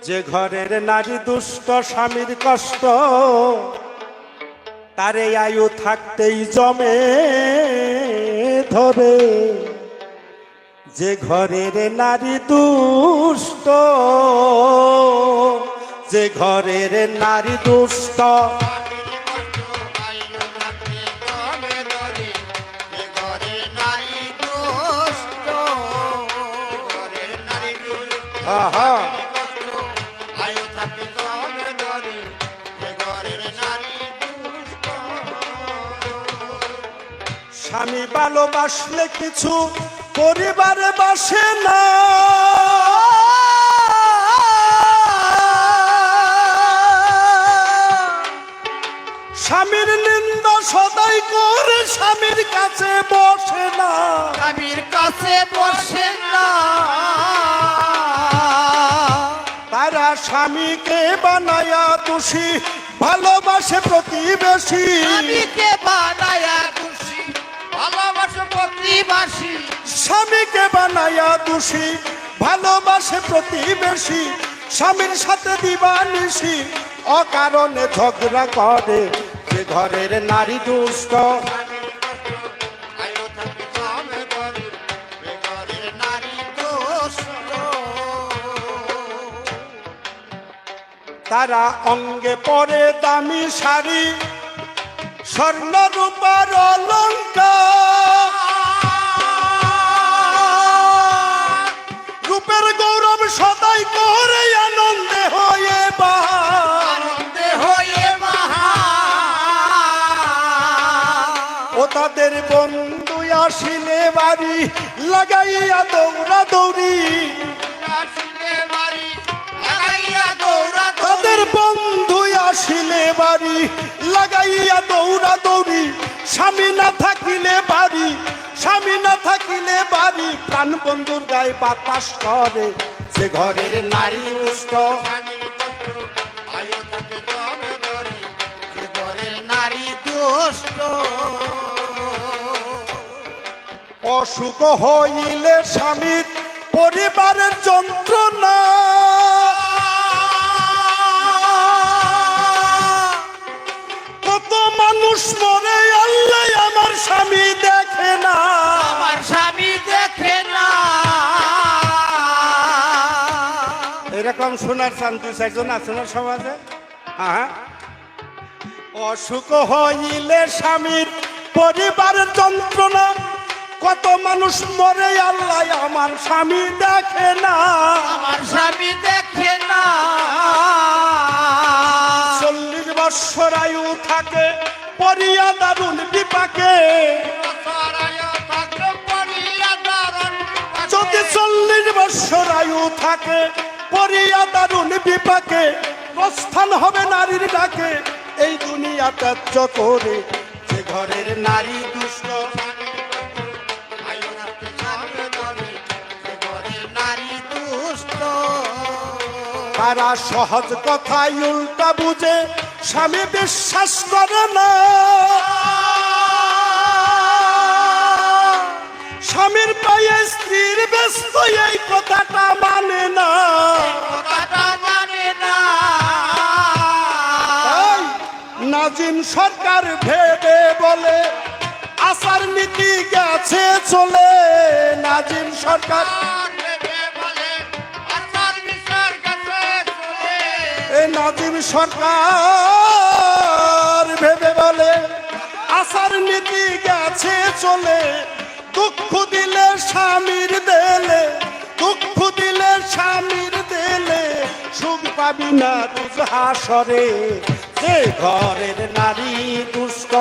যে ঘরের নারী দুষ্ট স্বামীর কষ্ট তারে আয়ু থাকতেই জমে ধরে। যে ঘরের নারী দুষ্ট, যে ঘরের নারী দুষ্ট, স্বামী ভালোবাসলে কিছু পরিবারে বাসে না। স্বামীর নিন্দা সদাই করে স্বামীর কাছে বসে না, স্বামীর কাছে বসে না। তারা স্বামীকে বানায়া দোষী ভালোবাসে প্রতিবেশী। স্বামীকে বানায়া দোষী ভালোবাসে প্রতিবেশী। স্বামীকে বানায়া দোষী ভালোবাসে প্রতিবেশী। স্বামীর সাথে দিবানিশি অকারণে ঝগড়া করে। যে ঘরের নারী দুষ্ট, তারা অঙ্গে পরে দামি শাড়ি স্বর্ণ রূপার অলংকার। রূপের গৌরব সদাই করে আনন্দে হয়ে বাহার। ও তাদের বন্ধু আসিলে বাড়ি লাগাইয়া দৌড়া দৌড়ি। তাদের বন্ধু আসিলে বাড়ি লাগাইয়া দৌড়া দৌড়ি। স্বামী না থাকিলে বাড়ি, স্বামী না থাকিলে বাড়ি। প্রাণ বন্ধুর গায়ে বাতাস করে। যে ঘরের নারী দুষ্ট, নারী দুষ্ট। অসুখ হইলে স্বামীর পরিবারের যন্ত্রণা। কত মানুষ মরে আল্লাহ আমার স্বামী দেখে না, আমার স্বামী দেখে না। এরকম শোনার শান্তি চাইজন আছে না সমাজে? হ্যাঁ, অসুখ হইলে স্বামীর পরিবারের যন্ত্রণা। কত মানুষ মরে আল্লাহ আমার স্বামী দেখে না, আমার স্বামী দেখে না। 40 বৎসর আয়ু থাকে পরিয়া দারুণ বিপাকে। যদি 40 বৎসর আয়ু থাকে পরিয়া দারুণ বিপাকে। প্রস্থান হবে নারীর ডাকে এই দুনিয়া ত্যায্য করে। যে ঘরের নারী দুষ্ট, তারা সহজ কথাই উল্টা বুঝে স্বামী বিশ্বাস করে না। স্বামীর পায়ে স্ত্রীর ব্যস্ত এই কথাটা মানে না। নাজিম সরকার ভেবে বলে আচার নীতি গেছে চলে। নাজিম সরকার, নাজিম সরকার ভেবে বলে আচার নীতি গেছে চলে। দুঃখ দিলে স্বামীর দেলে, দুঃখ দিলে স্বামীর দেলে সুখ পাবি না তুই হাসরে। যে ঘরের নারী দুষ্ট,